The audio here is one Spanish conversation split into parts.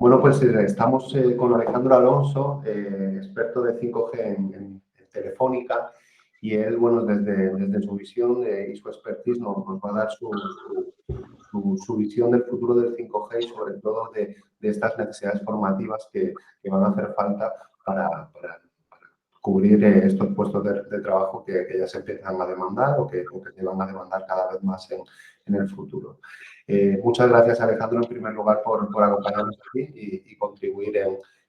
Bueno, pues estamos con Alejandro Alonso, experto de 5G en Telefónica, y él, bueno, desde su visión y su expertise nos va a dar su visión del futuro del 5G y sobre todo de estas necesidades formativas que van a hacer falta para cubrir estos puestos de trabajo que ya se empiezan a demandar o que se van a demandar cada vez más en el futuro. Muchas gracias, Alejandro, en primer lugar, por acompañarnos aquí y contribuir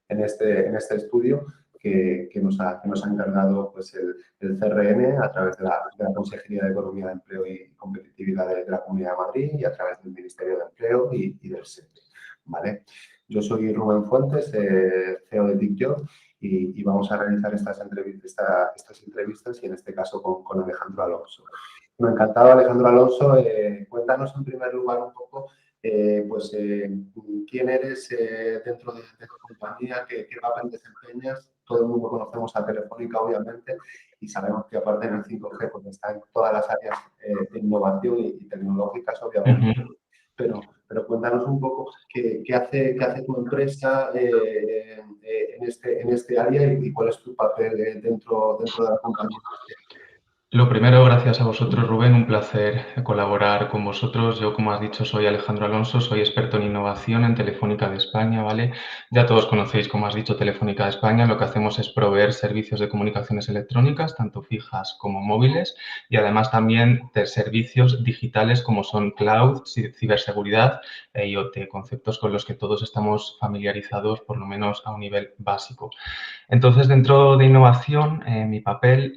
en este estudio que nos ha encargado pues, el CRN a través de la Consejería de Economía de Empleo y Competitividad de la Comunidad de Madrid y a través del Ministerio de Empleo y del SEPE. ¿Vale? Yo soy Rubén Fuentes, CEO de TICJOB, y vamos a realizar estas entrevistas y en este caso con Alejandro Alonso. Bueno, encantado, Alejandro Alonso. Cuéntanos en primer lugar un poco quién eres dentro de tu compañía, qué papel desempeñas. Todo el mundo conocemos a Telefónica, obviamente, y sabemos que aparte en el 5G pues, está en todas las áreas de innovación y tecnológicas, obviamente. Pero cuéntanos un poco qué hace tu empresa en este área y cuál es tu papel dentro de la compañía. Lo primero, gracias a vosotros, Rubén, un placer colaborar con vosotros. Yo, como has dicho, soy Alejandro Alonso, soy experto en innovación en Telefónica de España, ¿vale? Ya todos conocéis, como has dicho, Telefónica de España. Lo que hacemos es proveer servicios de comunicaciones electrónicas, tanto fijas como móviles, y además también de servicios digitales como son cloud, ciberseguridad e IoT, conceptos con los que todos estamos familiarizados, por lo menos a un nivel básico. Entonces, dentro de innovación, mi papel,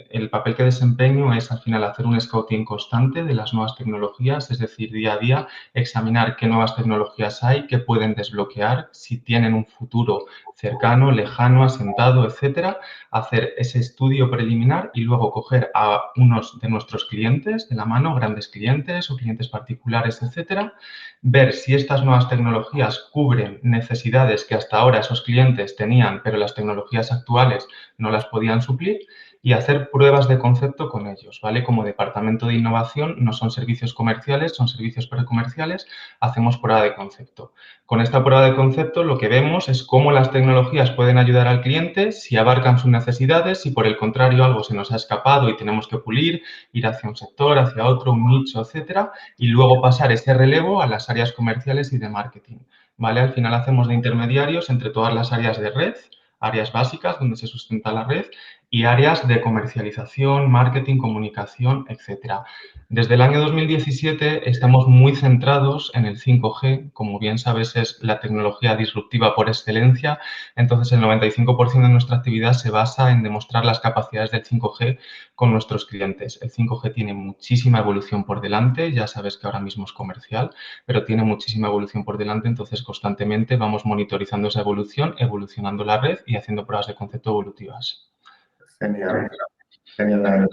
el papel que desempeño es al final hacer un scouting constante de las nuevas tecnologías, es decir, día a día examinar qué nuevas tecnologías hay, qué pueden desbloquear, si tienen un futuro cercano, lejano, asentado, etcétera, hacer ese estudio preliminar y luego coger a unos de nuestros clientes de la mano, grandes clientes o clientes particulares, etcétera, ver si estas nuevas tecnologías cubren necesidades que hasta ahora esos clientes tenían, pero las tecnologías actuales no las podían suplir, y hacer pruebas de concepto con ellos, ¿vale? Como departamento de innovación, no son servicios comerciales, son servicios precomerciales, hacemos prueba de concepto. Con esta prueba de concepto lo que vemos es cómo las tecnologías pueden ayudar al cliente, si abarcan sus necesidades, si por el contrario algo se nos ha escapado y tenemos que pulir, ir hacia un sector, hacia otro, un nicho, etcétera, y luego pasar ese relevo a las áreas comerciales y de marketing, ¿vale? Al final hacemos de intermediarios entre todas las áreas de red, áreas básicas donde se sustenta la red, y áreas de comercialización, marketing, comunicación, etcétera. Desde el año 2017 estamos muy centrados en el 5G. Como bien sabes, es la tecnología disruptiva por excelencia. Entonces, el 95% de nuestra actividad se basa en demostrar las capacidades del 5G con nuestros clientes. El 5G tiene muchísima evolución por delante. Ya sabes que ahora mismo es comercial, pero tiene muchísima evolución por delante. Entonces, constantemente vamos monitorizando esa evolución, evolucionando la red y haciendo pruebas de concepto evolutivas. Genial, genial, la verdad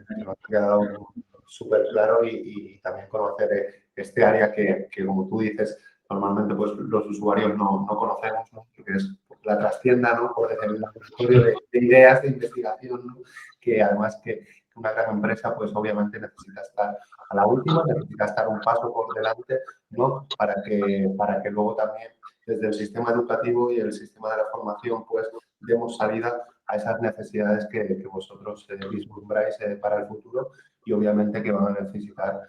que nos ha quedado súper claro y también conocer este área que, como tú dices, normalmente pues, los usuarios no conocemos, ¿no? Porque es la trastienda, ¿no? Por decir, el laboratorio de ideas, de investigación, ¿no? Que además que una gran empresa pues obviamente necesita estar a la última, necesita estar un paso por delante, ¿no? Para que luego también desde el sistema educativo y el sistema de la formación pues demos salida a esas necesidades que vosotros vislumbráis para el futuro y obviamente que van a necesitar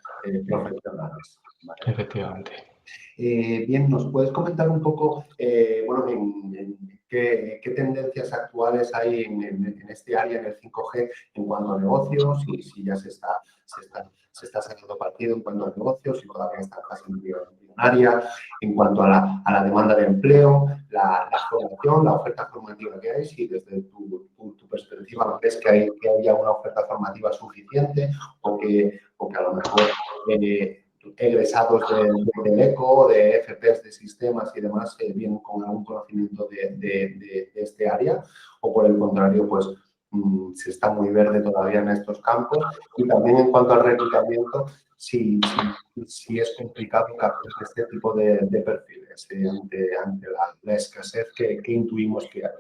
profesionales. ¿Vale? Efectivamente. Bien, ¿nos puedes comentar un poco, bueno, en qué tendencias actuales hay en este área, en el 5G, en cuanto a negocios, y si ya se está sacando partido en cuanto a negocios, si todavía está en fase embrionaria, en cuanto a la demanda de empleo, la formación, la oferta formativa que hay, si desde tu perspectiva ves que hay ya una oferta formativa suficiente o que a lo mejor egresados del ECO, de FPs de sistemas y demás, vienen con algún conocimiento de este área, o por el contrario, pues se está muy verde todavía en estos campos. Y también en cuanto al reclutamiento, si es complicado captar este tipo de perfiles ante la escasez que intuimos que hay.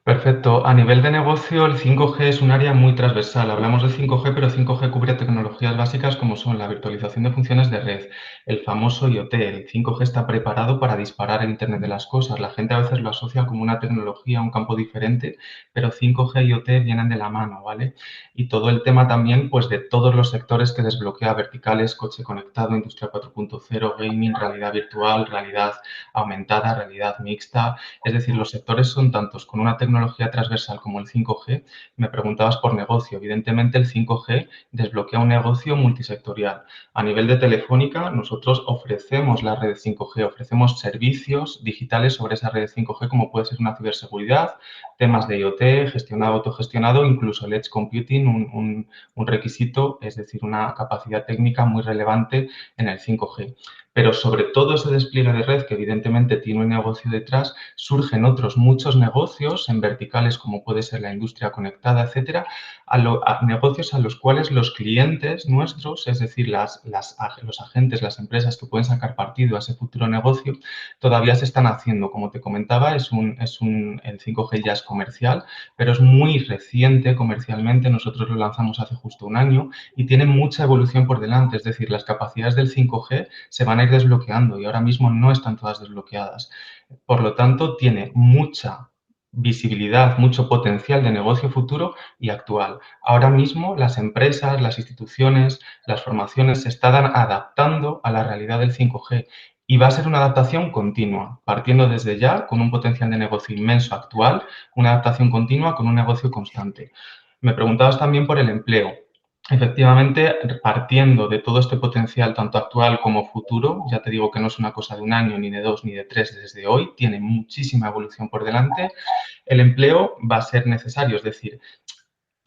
Perfecto. A nivel de negocio, el 5G es un área muy transversal. Hablamos de 5G, pero 5G cubre tecnologías básicas como son la virtualización de funciones de red, el famoso IoT. El 5G está preparado para disparar el Internet de las cosas. La gente a veces lo asocia como una tecnología, un campo diferente, pero 5G y IoT vienen de la mano, ¿vale? Y todo el tema también, pues, de todos los sectores que desbloquea: verticales, coche conectado, industria 4.0, gaming, realidad virtual, realidad aumentada, realidad mixta. Es decir, los sectores son tantos con una tecnología transversal como el 5G. Me preguntabas por negocio. Evidentemente, el 5G desbloquea un negocio multisectorial. A nivel de Telefónica, nosotros ofrecemos la red 5G, ofrecemos servicios digitales sobre esa red 5G, como puede ser una ciberseguridad, temas de IoT, gestionado, autogestionado, incluso el edge computing, un requisito, es decir, una capacidad técnica muy relevante en el 5G. Pero sobre todo ese despliegue de red, que evidentemente tiene un negocio detrás, surgen otros muchos negocios en verticales, como puede ser la industria conectada, etcétera, a negocios a los cuales los clientes nuestros, es decir, los agentes, las empresas que pueden sacar partido a ese futuro negocio, todavía se están haciendo. Como te comentaba, el 5G ya es comercial, pero es muy reciente comercialmente. Nosotros lo lanzamos hace justo un año y tiene mucha evolución por delante. Es decir, las capacidades del 5G se van a ir desbloqueando y ahora mismo no están todas desbloqueadas. Por lo tanto, tiene mucha visibilidad, mucho potencial de negocio futuro y actual. Ahora mismo las empresas, las instituciones, las formaciones se están adaptando a la realidad del 5G y va a ser una adaptación continua, partiendo desde ya con un potencial de negocio inmenso actual, una adaptación continua con un negocio constante. Me preguntabas también por el empleo. Efectivamente, partiendo de todo este potencial, tanto actual como futuro, ya te digo que no es una cosa de un año, ni de dos, ni de tres, desde hoy, tiene muchísima evolución por delante. El empleo va a ser necesario, es decir,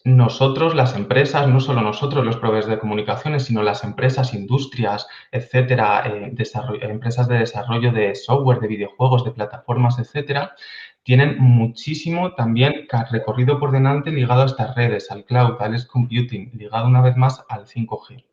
nosotros, las empresas, no solo nosotros, los proveedores de comunicaciones, sino las empresas, industrias, etcétera, empresas de desarrollo de software, de videojuegos, de plataformas, etcétera, tienen muchísimo también recorrido por delante ligado a estas redes, al cloud, al edge computing, ligado una vez más al 5G.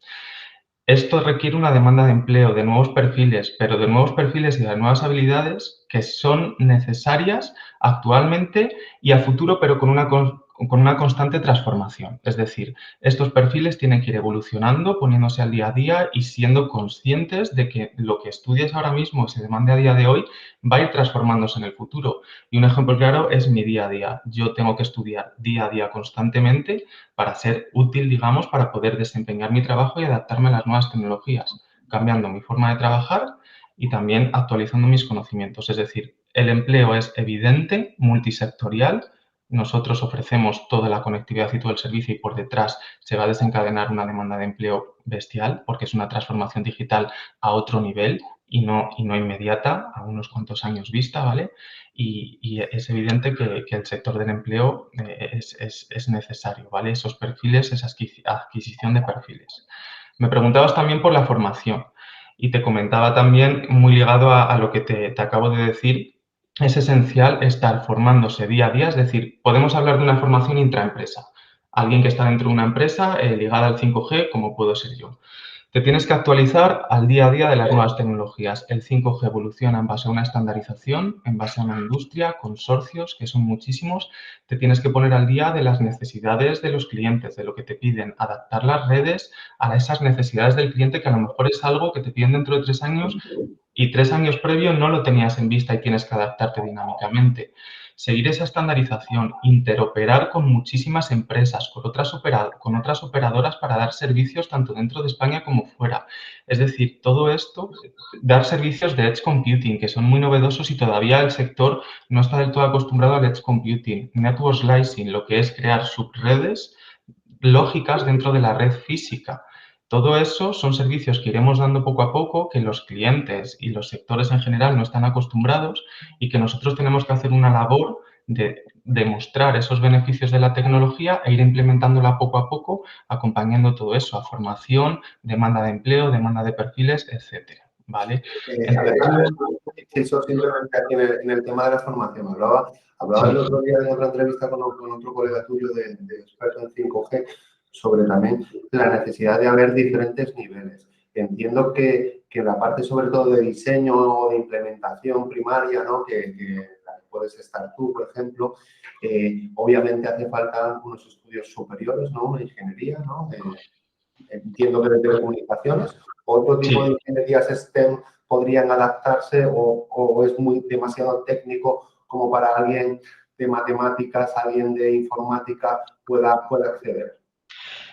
Esto requiere una demanda de empleo, de nuevos perfiles, pero de nuevos perfiles y de nuevas habilidades que son necesarias actualmente y a futuro, pero con una constante transformación. Es decir, estos perfiles tienen que ir evolucionando, poniéndose al día a día y siendo conscientes de que lo que estudias ahora mismo y se demande a día de hoy va a ir transformándose en el futuro. Y un ejemplo claro es mi día a día. Yo tengo que estudiar día a día constantemente para ser útil, digamos, para poder desempeñar mi trabajo y adaptarme a las nuevas tecnologías, cambiando mi forma de trabajar y también actualizando mis conocimientos. Es decir, el empleo es evidente, multisectorial. Nosotros ofrecemos toda la conectividad y todo el servicio y por detrás se va a desencadenar una demanda de empleo bestial porque es una transformación digital a otro nivel y no inmediata, a unos cuantos años vista, ¿vale? Y es evidente que el sector del empleo es necesario, ¿vale? Esos perfiles, esa adquisición de perfiles. Me preguntabas también por la formación y te comentaba también, muy ligado a lo que te acabo de decir, es esencial estar formándose día a día, es decir, podemos hablar de una formación intraempresa. Alguien que está dentro de una empresa ligada al 5G, como puedo ser yo. Te tienes que actualizar al día a día de las nuevas tecnologías. El 5G evoluciona en base a una estandarización, en base a una industria, consorcios, que son muchísimos. Te tienes que poner al día de las necesidades de los clientes, de lo que te piden, adaptar las redes a esas necesidades del cliente, que a lo mejor es algo que te piden dentro de 3 años y 3 años previo no lo tenías en vista y tienes que adaptarte dinámicamente. Seguir esa estandarización, interoperar con muchísimas empresas, con otras operadoras para dar servicios tanto dentro de España como fuera. Es decir, todo esto, dar servicios de edge computing, que son muy novedosos y todavía el sector no está del todo acostumbrado al edge computing. Network slicing, lo que es crear subredes lógicas dentro de la red física. Todo eso son servicios que iremos dando poco a poco, que los clientes y los sectores en general no están acostumbrados y que nosotros tenemos que hacer una labor de demostrar esos beneficios de la tecnología e ir implementándola poco a poco, acompañando todo eso a formación, demanda de empleo, demanda de perfiles, etcétera. ¿Vale? Alejandro, eso simplemente aquí en el tema de la formación. Hablaba Sí. el otro día en otra entrevista con otro colega tuyo de experto en 5G sobre también la necesidad de haber diferentes niveles. Entiendo que la parte sobre todo de diseño o de implementación primaria, ¿no? que puedes estar tú, por ejemplo. Obviamente hace falta unos estudios superiores, ¿no? Una ingeniería, ¿no? Entiendo que de telecomunicaciones. Otro tipo de Sí. ingenierías STEM podrían adaptarse o es muy demasiado técnico como para alguien de matemáticas, alguien de informática pueda acceder.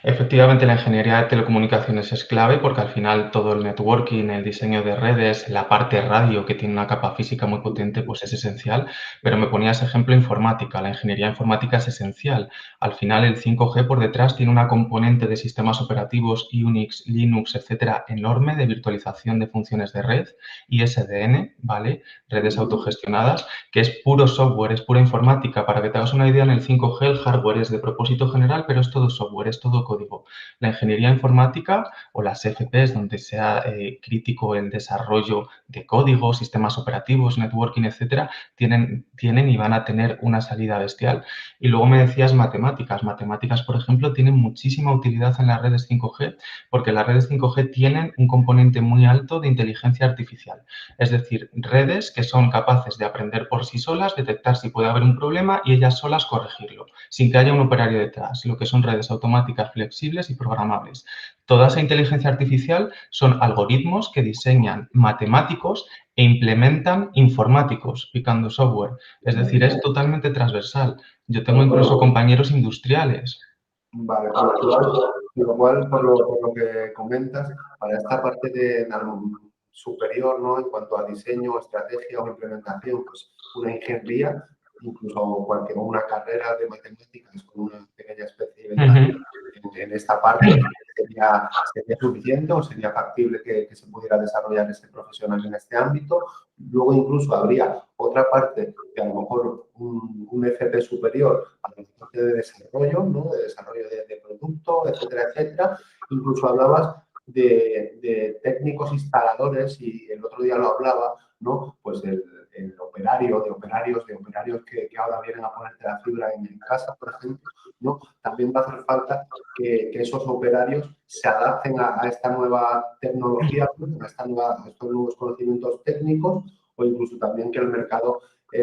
Efectivamente, la ingeniería de telecomunicaciones es clave porque al final todo el networking, el diseño de redes, la parte radio que tiene una capa física muy potente, pues es esencial. Pero me ponías ejemplo informática. La ingeniería informática es esencial. Al final el 5G por detrás tiene una componente de sistemas operativos Unix, Linux, etcétera, enorme de virtualización de funciones de red y SDN, ¿vale? Redes autogestionadas, que es puro software, es pura informática. Para que te hagas una idea, en el 5G el hardware es de propósito general, pero es todo software, es todo código. La ingeniería informática o las FPs, donde sea crítico el desarrollo de código, sistemas operativos, networking, etcétera, tienen y van a tener una salida bestial. Y luego me decías matemáticas. Matemáticas, por ejemplo, tienen muchísima utilidad en las redes 5G porque las redes 5G tienen un componente muy alto de inteligencia artificial. Es decir, redes que son capaces de aprender por sí solas, detectar si puede haber un problema y ellas solas corregirlo, sin que haya un operario detrás, lo que son redes automáticas flexibles y programables. Toda esa inteligencia artificial son algoritmos que diseñan matemáticos e implementan informáticos picando software. Es decir, es totalmente transversal. Yo tengo incluso compañeros industriales. Vale, por lo que comentas, para esta parte de superior, ¿no? En cuanto a diseño, estrategia o implementación, pues una ingeniería, incluso una carrera de matemáticas con una pequeña especialización en esta parte, ¿sería suficiente o sería factible que se pudiera desarrollar ese profesional en este ámbito? Luego incluso habría otra parte de a lo mejor un FP superior a la parte de desarrollo, ¿no? De desarrollo de producto, etcétera, etcétera. Incluso hablabas de técnicos instaladores y el otro día lo hablaba, ¿no? Pues el operario, de operarios que ahora vienen a ponerte la fibra en casa, por ejemplo, ¿no? También va a hacer falta que esos operarios se adapten a esta nueva tecnología, a estos nuevos conocimientos técnicos o incluso también que el mercado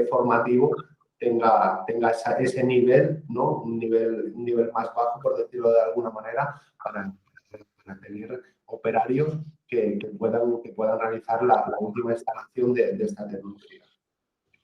formativo tenga ese nivel, ¿no? Un nivel más bajo, por decirlo de alguna manera, para tener operarios que puedan realizar la última instalación de esta tecnología.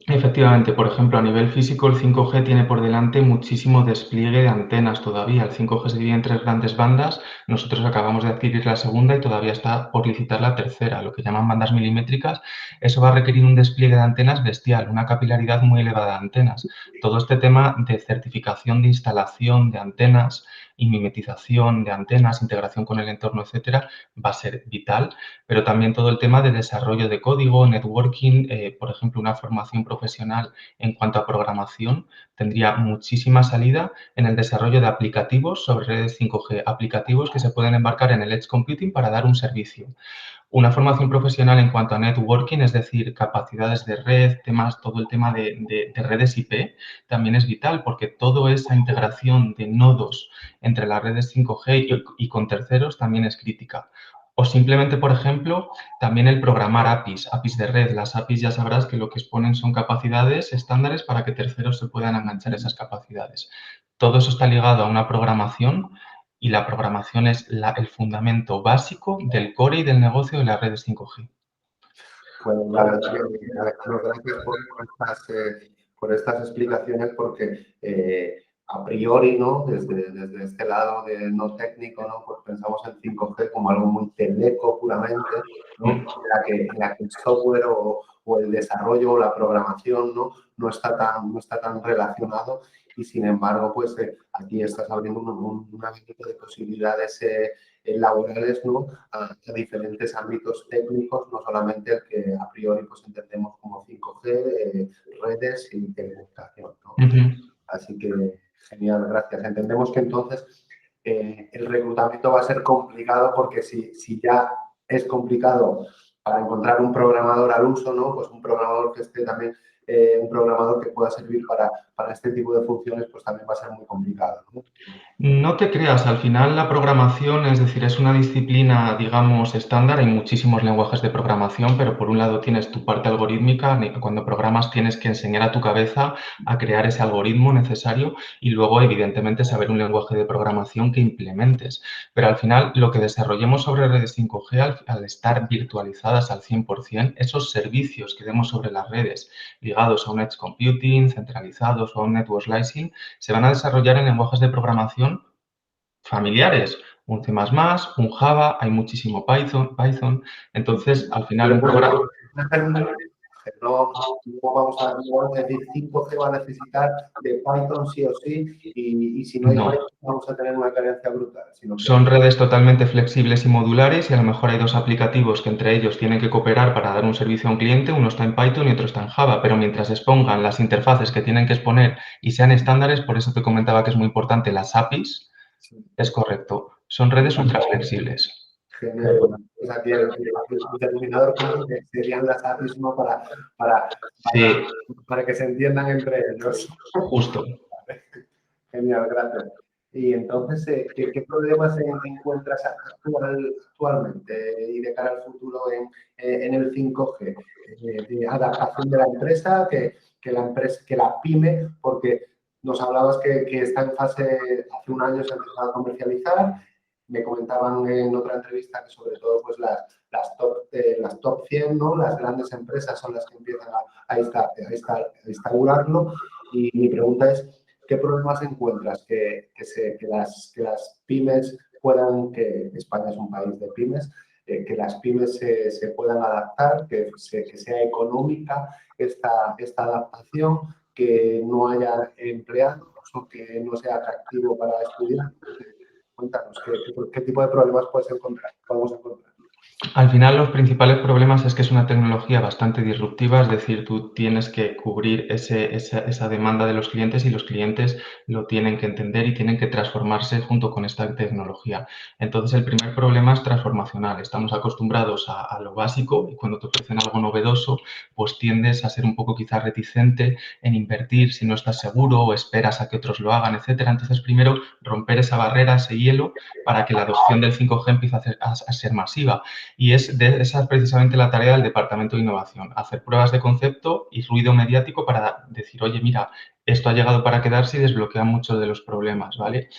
Efectivamente, por ejemplo, a nivel físico, el 5G tiene por delante muchísimo despliegue de antenas todavía. El 5G se divide en 3 grandes bandas. Nosotros acabamos de adquirir la segunda y todavía está por licitar la tercera, lo que llaman bandas milimétricas. Eso va a requerir un despliegue de antenas bestial, una capilaridad muy elevada de antenas. Todo este tema de certificación de instalación de antenas y mimetización de antenas, integración con el entorno, etcétera, va a ser vital, pero también todo el tema de desarrollo de código, networking, por ejemplo, una formación profesional en cuanto a programación tendría muchísima salida en el desarrollo de aplicativos sobre redes 5G, aplicativos que se pueden embarcar en el Edge Computing para dar un servicio. Una formación profesional en cuanto a networking, es decir, capacidades de red, todo el tema de redes IP, también es vital porque toda esa integración de nodos entre las redes 5G y con terceros también es crítica. O simplemente, por ejemplo, también el programar APIs de red. Las APIs ya sabrás que lo que exponen son capacidades estándares para que terceros se puedan enganchar esas capacidades. Todo eso está ligado a una programación y la programación es el fundamento básico del core y del negocio de las redes 5G. Pues la verdad que, Alejandro, gracias por estas explicaciones porque a priori, ¿no? Desde este lado de no técnico, ¿no? Pues pensamos en 5G como algo muy teleco puramente, ¿no? En la que el software o el desarrollo o la programación, ¿no? No está tan relacionado y sin embargo, pues aquí estás abriendo un abanico de posibilidades laborales, ¿no? A diferentes ámbitos técnicos, no solamente el que a priori pues, entendemos como 5G, redes y telecomunicación, ¿no? Así que genial, gracias. Entendemos que entonces el reclutamiento va a ser complicado porque si ya es complicado para encontrar un programador al uso, ¿no? Pues un programador que esté también, un programador que pueda servir para para este tipo de funciones pues también va a ser muy complicado, ¿no? No te creas, al final la programación, es decir, es una disciplina, digamos, estándar. Hay muchísimos lenguajes de programación, pero por un lado tienes tu parte algorítmica. Cuando programas tienes que enseñar a tu cabeza a crear ese algoritmo necesario y luego, evidentemente, saber un lenguaje de programación que implementes. Pero al final, lo que desarrollemos sobre redes 5G, al estar virtualizadas al 100%, esos servicios que demos sobre las redes ligados a un edge computing, centralizados o a un network slicing, se van a desarrollar en lenguajes de programación familiares, un C++, un Java, hay muchísimo Python. Entonces, al final, un programa... No, no vamos a decir 5G va a necesitar de Python sí o sí, y si no hay No, Python vamos a tener una carencia brutal. Sino que son redes totalmente flexibles y modulares y a lo mejor hay dos aplicativos que entre ellos tienen que cooperar para dar un servicio a un cliente, uno está en Python y otro está en Java, pero mientras expongan las interfaces que tienen que exponer y sean estándares, por eso te comentaba que es muy importante las APIs, sí, es correcto, son redes ultra flexibles. genial. Bueno, pues aquí el denominador común serían las APIs, ¿no? Para, Sí, para que se entiendan entre ellos. justo. Genial, gracias. Y entonces, ¿qué problemas encuentras actualmente y de cara al futuro en el 5G? De adaptación de la empresa, que la pyme, porque nos hablabas que está en fase, hace un año se ha empezado a comercializar. Me comentaban en otra entrevista que sobre todo pues las top 100, ¿no? Las grandes empresas son las que empiezan a instaurarlo. Y mi pregunta es, ¿qué problemas encuentras que las pymes puedan, que España es un país de pymes, que las pymes se puedan adaptar, que sea económica esta adaptación, que no haya empleados o que no sea atractivo para estudiar? Cuéntanos, ¿qué tipo de problemas podemos encontrar? Al final, los principales problemas es que es una tecnología bastante disruptiva, es decir, tú tienes que cubrir esa demanda de los clientes y los clientes lo tienen que entender y tienen que transformarse junto con esta tecnología. Entonces, el primer problema es transformacional. Estamos acostumbrados a lo básico y cuando te ofrecen algo novedoso, pues tiendes a ser un poco quizás reticente en invertir si no estás seguro o esperas a que otros lo hagan, etcétera. Entonces, primero, romper esa barrera, ese hielo, para que la adopción del 5G empiece a ser masiva. Y esa es precisamente la tarea del Departamento de Innovación, hacer pruebas de concepto y ruido mediático para decir, oye, mira, esto ha llegado para quedarse y desbloquea muchos de los problemas, ¿vale?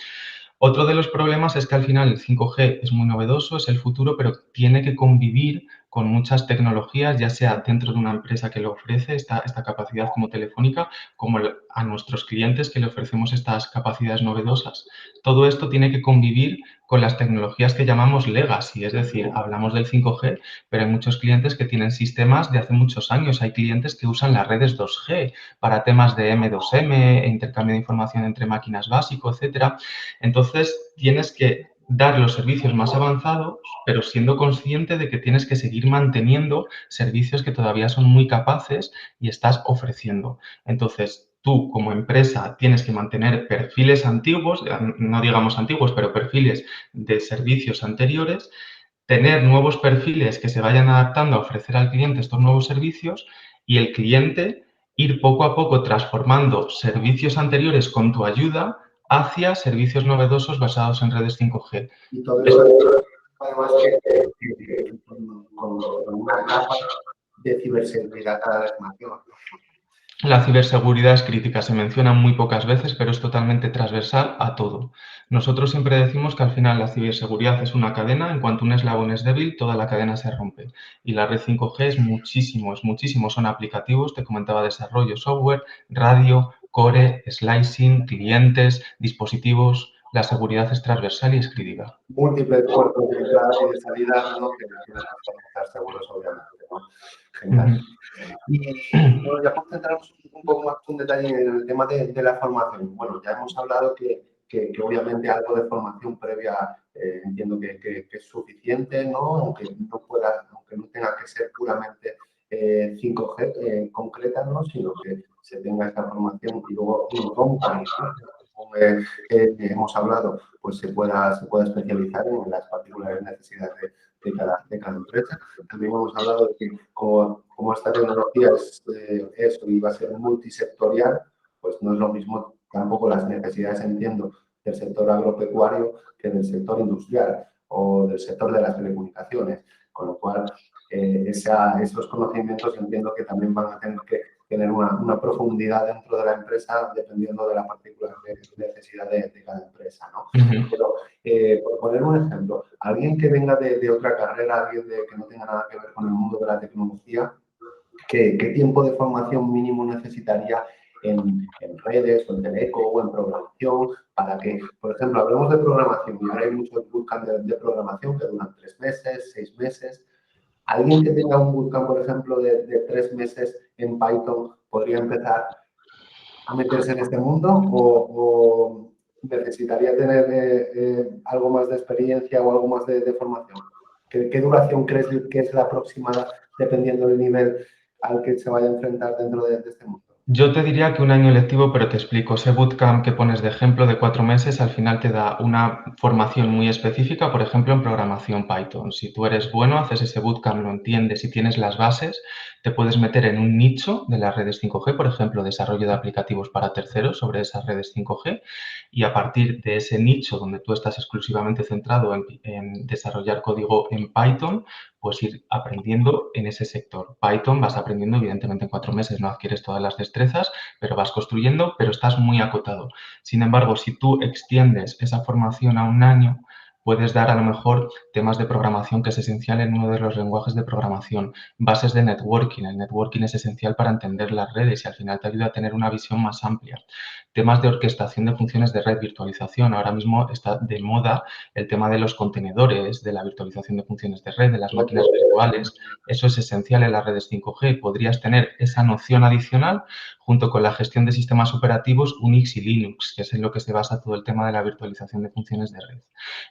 Otro de los problemas es que al final el 5G es muy novedoso, es el futuro, pero tiene que convivir con muchas tecnologías, ya sea dentro de una empresa que lo ofrece, esta capacidad como Telefónica, como a nuestros clientes que le ofrecemos estas capacidades novedosas. Todo esto tiene que convivir con las tecnologías que llamamos legacy, es decir, hablamos del 5G, pero hay muchos clientes que tienen sistemas de hace muchos años. Hay clientes que usan las redes 2G para temas de M2M, intercambio de información entre máquinas básico, etcétera. Entonces, tienes que dar los servicios más avanzados, pero siendo consciente de que tienes que seguir manteniendo servicios que todavía son muy capaces y estás ofreciendo. Entonces, tú como empresa tienes que mantener perfiles antiguos, no digamos antiguos, pero perfiles de servicios anteriores, tener nuevos perfiles que se vayan adaptando a ofrecer al cliente estos nuevos servicios y el cliente ir poco a poco transformando servicios anteriores con tu ayuda hacia servicios novedosos basados en redes 5G. Y todo eso, además, con una capa de ciberseguridad cada vez mayor. La ciberseguridad es crítica, se menciona muy pocas veces, pero es totalmente transversal a todo. Nosotros siempre decimos que al final la ciberseguridad es una cadena, en cuanto un eslabón es débil, toda la cadena se rompe. Y la red 5G es muchísimo, son aplicativos, te comentaba desarrollo, software, radio, core, slicing, clientes, dispositivos, la seguridad es transversal y es crítica. Múltiples puertos de entrada y de salida, ¿no? Que necesitamos estar seguros, obviamente, ¿no? Genial. Ujú. Y bueno, ya por centrarnos un poco más en detalle en el tema de la formación. Bueno, ya hemos hablado que obviamente algo de formación previa entiendo que es suficiente, ¿no? Aunque no tenga que ser puramente 5G concreta, ¿no? Sino que se tenga esta formación y luego in company, ¿no? Como hemos hablado, pues se pueda especializar en las particulares necesidades de cada empresa. También hemos hablado de que como esta tecnología es y va a ser multisectorial, pues no es lo mismo tampoco las necesidades, entiendo, del sector agropecuario que del sector industrial o del sector de las telecomunicaciones, con lo cual esos conocimientos entiendo que también van a tener que tener una profundidad dentro de la empresa dependiendo de la particular necesidad de cada empresa, ¿no? Pero, por poner un ejemplo, alguien que venga de otra carrera, alguien que no tenga nada que ver con el mundo de la tecnología, ¿qué tiempo de formación mínimo necesitaría en redes o en teleco o en programación para que, por ejemplo, hablemos de programación y ahora hay muchos bootcamps de programación que duran 3 meses, 6 meses. ¿Alguien que tenga un bootcamp, por ejemplo, de 3 meses en Python podría empezar a meterse en este mundo o necesitaría tener algo más de experiencia o algo más de formación? ¿Qué duración crees que es la aproximada dependiendo del nivel al que se vaya a enfrentar dentro de este mundo? Yo te diría que un año lectivo, pero te explico. Ese bootcamp que pones de ejemplo de 4 meses, al final te da una formación muy específica, por ejemplo, en programación Python. Si tú eres bueno, haces ese bootcamp, lo entiendes y tienes las bases, te puedes meter en un nicho de las redes 5G, por ejemplo, desarrollo de aplicativos para terceros sobre esas redes 5G, y a partir de ese nicho donde tú estás exclusivamente centrado en desarrollar código en Python, pues ir aprendiendo en ese sector. Python vas aprendiendo, evidentemente en 4 meses no adquieres todas las destrezas, pero vas construyendo, pero estás muy acotado. Sin embargo, si tú extiendes esa formación a un año, puedes dar a lo mejor temas de programación que es esencial en uno de los lenguajes de programación, bases de networking. El networking es esencial para entender las redes y al final te ayuda a tener una visión más amplia. Temas de orquestación de funciones de red, virtualización. Ahora mismo está de moda el tema de los contenedores, de la virtualización de funciones de red, de las máquinas virtuales. Eso es esencial en las redes 5G. Podrías tener esa noción adicional junto con la gestión de sistemas operativos Unix y Linux, que es en lo que se basa todo el tema de la virtualización de funciones de red.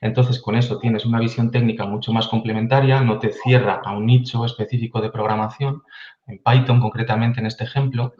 Entonces, con eso tienes una visión técnica mucho más complementaria, no te cierra a un nicho específico de programación, en Python concretamente en este ejemplo,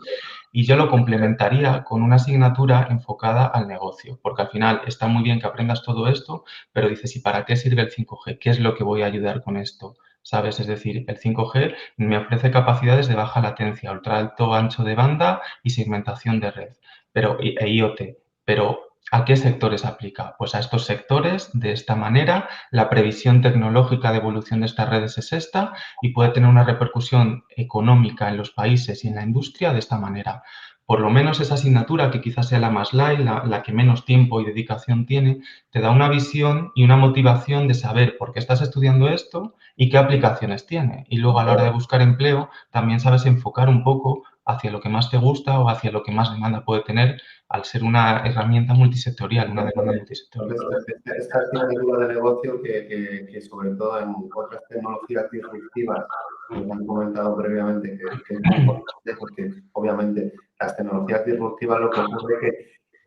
y yo lo complementaría con una asignatura enfocada al negocio, porque al final está muy bien que aprendas todo esto, pero dices, ¿y para qué sirve el 5G? ¿Qué es lo que voy a ayudar con esto? ¿Sabes? Es decir, el 5G me ofrece capacidades de baja latencia, ultra alto ancho de banda y segmentación de red, e IoT, pero ¿a qué sectores aplica? Pues a estos sectores, de esta manera, la previsión tecnológica de evolución de estas redes es esta y puede tener una repercusión económica en los países y en la industria de esta manera. Por lo menos esa asignatura, que quizás sea la más light, la que menos tiempo y dedicación tiene, te da una visión y una motivación de saber por qué estás estudiando esto y qué aplicaciones tiene. Y luego a la hora de buscar empleo también sabes enfocar un poco hacia lo que más te gusta o hacia lo que más demanda puede tener al ser una herramienta multisectorial, una demanda multisectorial. Entonces, esta asignatura de negocio que sobre todo en otras tecnologías disruptivas que me han comentado previamente que es muy importante porque obviamente las tecnologías disruptivas lo que ocurre es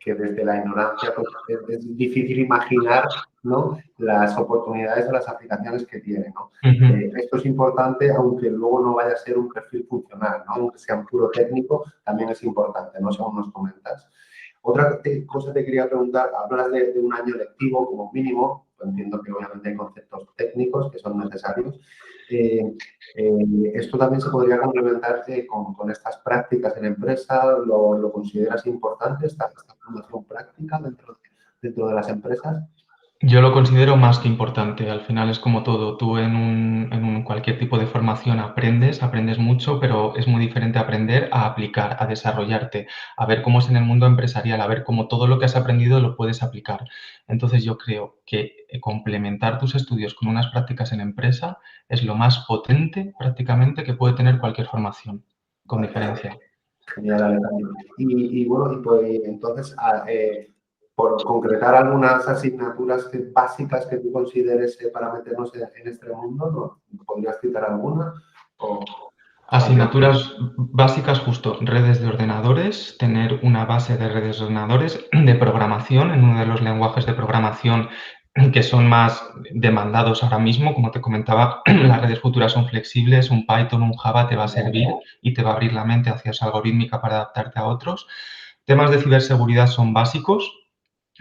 que desde la ignorancia pues, es difícil imaginar, ¿no?, las oportunidades o las aplicaciones que tiene, ¿no? Esto es importante aunque luego no vaya a ser un perfil funcional, ¿no? Aunque sea un puro técnico, también es importante, ¿no?, según nos comentas. Otra cosa te quería preguntar, hablas de un año lectivo como mínimo, entiendo que obviamente hay conceptos técnicos que son necesarios. Esto también se podría complementar con estas prácticas en empresa, ¿lo consideras importante esta formación práctica dentro de las empresas? Yo lo considero más que importante. Al final es como todo. Tú cualquier tipo de formación aprendes mucho, pero es muy diferente aprender a aplicar, a desarrollarte, a ver cómo es en el mundo empresarial, a ver cómo todo lo que has aprendido lo puedes aplicar. Entonces yo creo que complementar tus estudios con unas prácticas en empresa es lo más potente prácticamente que puede tener cualquier formación, con Vale, diferencia. genial, Alejandro. Y bueno, pues, entonces, por concretar algunas asignaturas básicas que tú consideres para meternos en este mundo, ¿no? ¿Podrías citar alguna? Asignaturas básicas, justo, redes de ordenadores, tener una base de redes de ordenadores, de programación, en uno de los lenguajes de programación que son más demandados ahora mismo. Como te comentaba, las redes futuras son flexibles, un Python, un Java te va a servir y te va a abrir la mente hacia esa algorítmica para adaptarte a otros. Temas de ciberseguridad son básicos,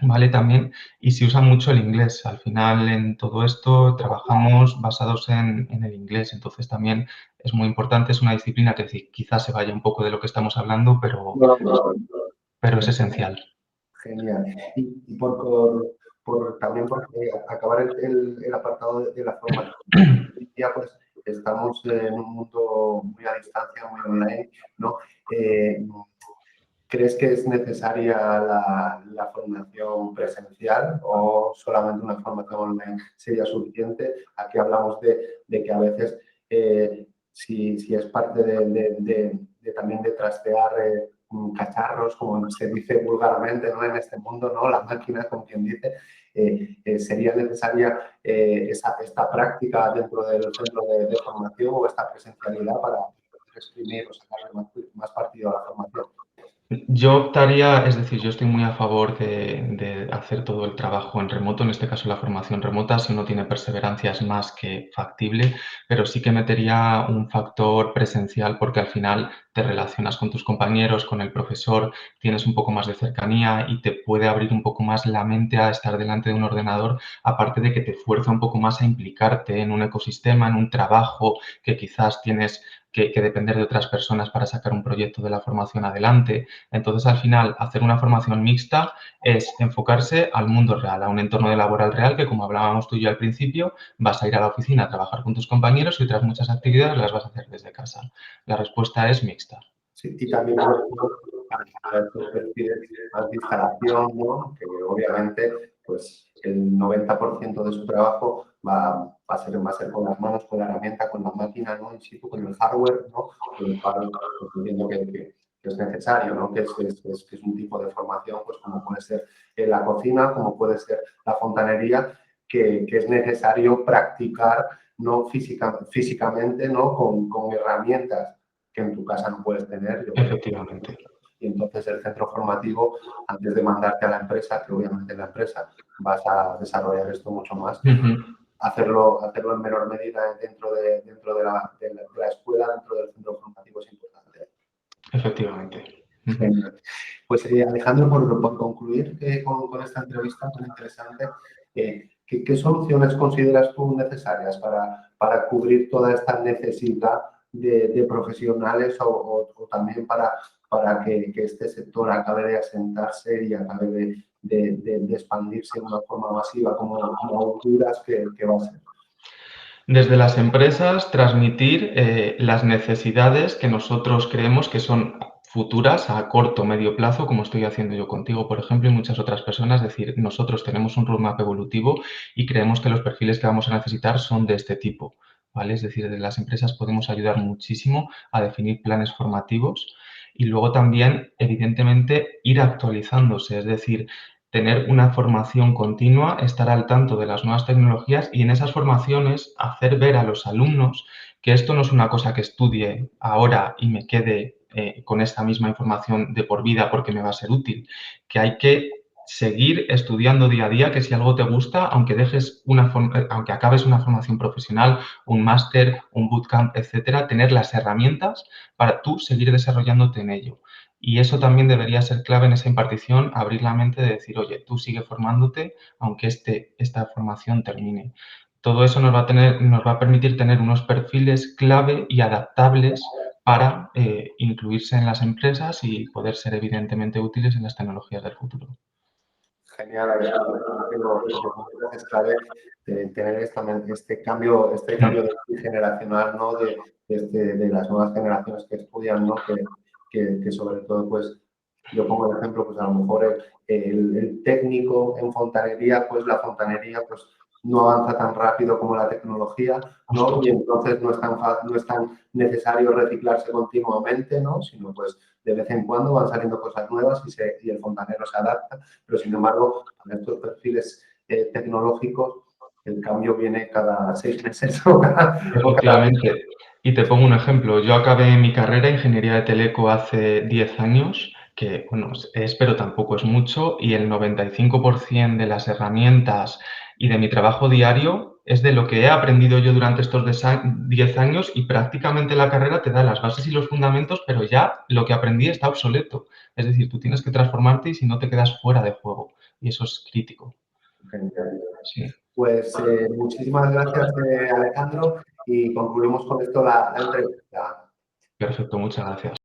¿vale? También, y se usa mucho el inglés. Al final, en todo esto trabajamos basados en el inglés, entonces también es muy importante. Es una disciplina que quizás se vaya un poco de lo que estamos hablando, pero pero es esencial. Genial. Y también por acabar el apartado de la formación, ya pues estamos en un mundo muy a distancia, muy online, ¿no? ¿Crees que es necesaria la formación presencial o solamente una formación online sería suficiente? Aquí hablamos de que a veces, si es parte también de trastear cacharros, como se dice vulgarmente, ¿no? En este mundo, ¿no? La máquina, como quien dice, ¿sería necesaria esta práctica dentro del centro de formación o esta presencialidad para poder exprimir o sacarle más partido a la formación? Yo optaría, es decir, yo estoy muy a favor de hacer todo el trabajo en remoto, en este caso la formación remota, si uno tiene perseverancia es más que factible, pero sí que metería un factor presencial porque al final te relacionas con tus compañeros, con el profesor, tienes un poco más de cercanía y te puede abrir un poco más la mente a estar delante de un ordenador, aparte de que te fuerza un poco más a implicarte en un ecosistema, en un trabajo que quizás tienes que depender de otras personas para sacar un proyecto de la formación adelante. Entonces, al final, hacer una formación mixta es enfocarse al mundo real, a un entorno de laboral real que, como hablábamos tú y yo al principio, vas a ir a la oficina a trabajar con tus compañeros y otras muchas actividades las vas a hacer desde casa. La respuesta es mixta. Sí, y también sobre todo para estos perfiles más de instalación, ¿no? Que obviamente pues el 90% de su trabajo va a ser con las manos, con la herramienta, con la máquina, ¿no? In situ, con el hardware, ¿no? Con lo cual, pues, entiendo que es necesario, ¿no? Que es un tipo de formación, pues como puede ser en la cocina, como puede ser la fontanería, que es necesario practicar, ¿no? Físicamente, ¿no? Con herramientas que en tu casa no puedes tener. Yo creo. Efectivamente. Y entonces el centro formativo, antes de mandarte a la empresa, que obviamente en la empresa vas a desarrollar esto mucho más, hacerlo en menor medida dentro de la escuela, dentro del centro formativo es importante. Efectivamente. Genial. Pues Alejandro, por concluir con esta entrevista tan interesante, ¿qué soluciones consideras tú necesarias para cubrir toda esta necesidad de profesionales o también para que este sector acabe de asentarse y acabe de expandirse de una forma masiva como auguras que va a ser? Desde las empresas, transmitir las necesidades que nosotros creemos que son futuras a corto o medio plazo, como estoy haciendo yo contigo, por ejemplo, y muchas otras personas. Es decir, nosotros tenemos un roadmap evolutivo y creemos que los perfiles que vamos a necesitar son de este tipo, ¿vale? Es decir, desde las empresas podemos ayudar muchísimo a definir planes formativos y luego también, evidentemente, ir actualizándose, es decir, tener una formación continua, estar al tanto de las nuevas tecnologías y en esas formaciones hacer ver a los alumnos que esto no es una cosa que estudie ahora y me quede con esta misma información de por vida porque me va a ser útil, que hay que seguir estudiando día a día, que si algo te gusta, aunque acabes una formación profesional, un máster, un bootcamp, etcétera, tener las herramientas para tú seguir desarrollándote en ello. Y eso también debería ser clave en esa impartición, abrir la mente de decir, oye, tú sigue formándote aunque esta formación termine. Todo eso nos va a permitir tener unos perfiles clave y adaptables para incluirse en las empresas y poder ser evidentemente útiles en las tecnologías del futuro. Genial, Alejandro. Creo que lo que comentas es clave de tener este cambio generacional, ¿no? De las nuevas generaciones que estudian, ¿no? Que sobre todo, pues, yo pongo el ejemplo, pues a lo mejor el técnico en fontanería, pues la fontanería, pues no avanza tan rápido como la tecnología, Justo. ¿no? Y entonces no es tan necesario reciclarse continuamente, ¿no? Sino pues de vez en cuando van saliendo cosas nuevas y el fontanero se adapta, pero sin embargo, en estos perfiles tecnológicos, el cambio viene cada 6 meses o cada mes. Efectivamente. Y te pongo un ejemplo. Yo acabé mi carrera en ingeniería de teleco hace 10 años, que bueno, pero tampoco es mucho, y el 95% de las herramientas y de mi trabajo diario es de lo que he aprendido yo durante estos 10 años y prácticamente la carrera te da las bases y los fundamentos, pero ya lo que aprendí está obsoleto. Es decir, tú tienes que transformarte y si no te quedas fuera de juego. Y eso es crítico. Genial. Sí. Pues muchísimas gracias, Alejandro, y concluimos con esto la entrevista. Perfecto, muchas gracias.